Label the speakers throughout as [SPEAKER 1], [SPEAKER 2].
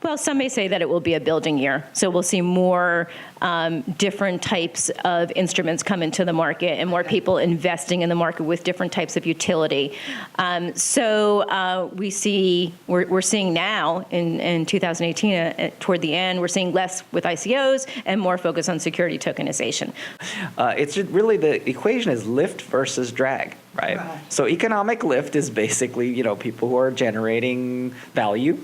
[SPEAKER 1] Well, some may say that it will be a building year. So we'll see more different types of instruments come into the market and more people investing in the market with different types of utility. We're seeing now in 2018, toward the end, we're seeing less with ICOs and more focus on security tokenization.
[SPEAKER 2] It's really, the equation is lift versus drag. Right. So economic lift is basically, people who are generating value,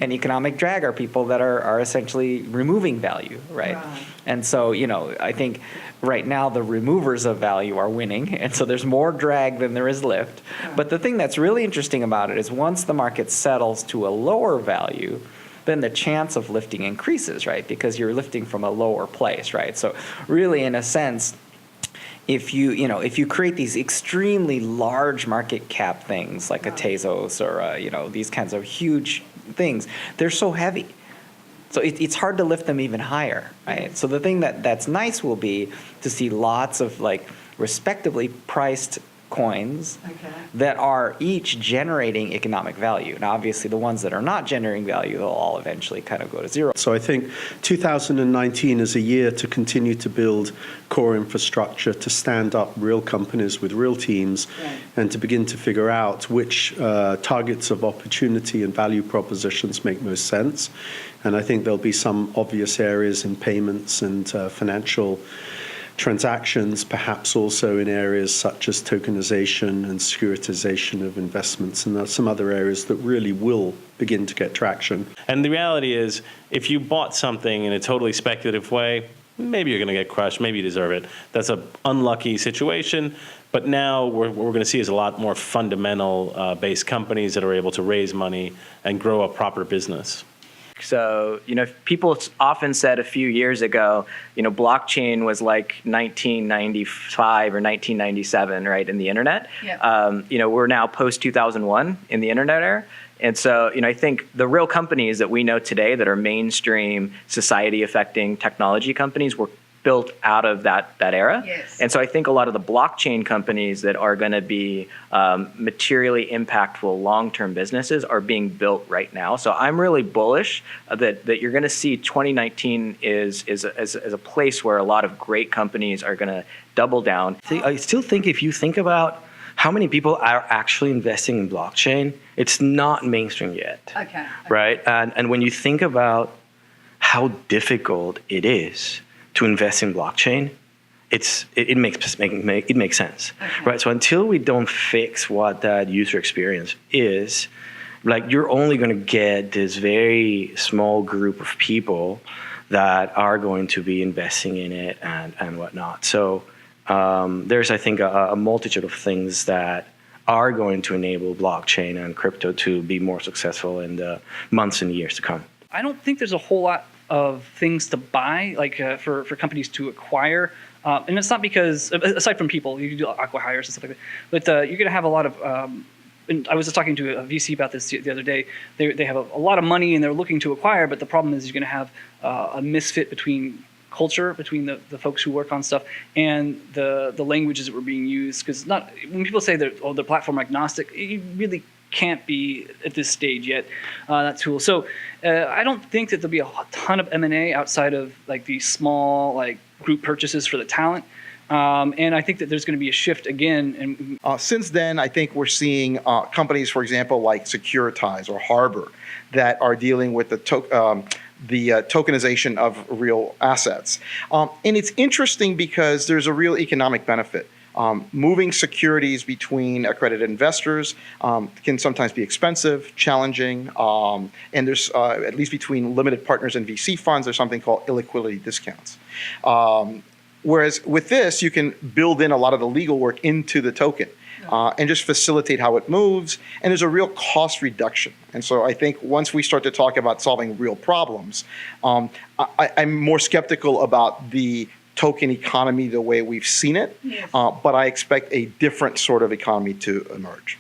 [SPEAKER 2] and economic drag are people that are essentially removing value, right? And so, I think right now the removers of value are winning, and so there's more drag than there is lift. But the thing that's really interesting about it is once the market settles to a lower value, then the chance of lifting increases, right? Because you're lifting from a lower place, right? So really, in a sense, if you create these extremely large market cap things like a Tezos or these kinds of huge things, they're so heavy. So it's hard to lift them even higher, right? So the thing that's nice will be to see lots of respectively priced coins that are each generating economic value. Now, obviously, the ones that are not generating value, they'll all eventually kind of go to zero.
[SPEAKER 3] So I think 2019 is a year to continue to build core infrastructure, to stand up real companies with real teams, and to begin to figure out which targets of opportunity and value propositions make most sense. And I think there'll be some obvious areas in payments and financial transactions, perhaps also in areas such as tokenization and securitization of investments, and there's some other areas that really will begin to get traction.
[SPEAKER 4] And the reality is, if you bought something in a totally speculative way, maybe you're going to get crushed, maybe you deserve it. That's an unlucky situation. But now what we're going to see is a lot more fundamental based companies that are able to raise money and grow a proper business.
[SPEAKER 5] So, people often said a few years ago, blockchain was like 1995 or 1997, right, in the internet. We're now post-2001 in the internet era. And so, I think the real companies that we know today that are mainstream society-affecting technology companies were built out of that era. And so I think a lot of the blockchain companies that are going to be materially impactful long-term businesses are being built right now. So I'm really bullish that you're going to see 2019 is a place where a lot of great companies are going to double down.
[SPEAKER 6] I still think if you think about how many people are actually investing in blockchain, it's not mainstream yet. Right? And when you think about how difficult it is to invest in blockchain, it makes sense, right? So until we don't fix what that user experience is, you're only going to get this very small group of people that are going to be investing in it and whatnot. So there's, I think, a multitude of things that are going to enable blockchain and crypto to be more successful in the months and years to come.
[SPEAKER 7] I don't think there's a whole lot of things to buy, for companies to acquire. And it's not because, aside from people, you do acqui-hires and stuff like that, but you're going to have a lot of, and I was just talking to a VC about this the other day. They have a lot of money and they're looking to acquire, but the problem is you're going to have a misfit between culture, between the folks who work on stuff and the languages that were being used. Because when people say they're platform agnostic, you really can't be at this stage yet, that tool. So I don't think that there'll be a ton of M&A outside of these small group purchases for the talent. And I think that there's going to be a shift again.
[SPEAKER 8] Since then, I think we're seeing companies, for example, like Securitize or Harbor, that are dealing with the tokenization of real assets. And it's interesting because there's a real economic benefit. Moving securities between accredited investors can sometimes be expensive, challenging, and there's, at least between limited partners and VC funds, there's something called illiquidity discounts. Whereas with this, you can build in a lot of the legal work into the token and just facilitate how it moves, and there's a real cost reduction. And so I think once we start to talk about solving real problems, I'm more skeptical about the token economy the way we've seen it, but I expect a different sort of economy to emerge.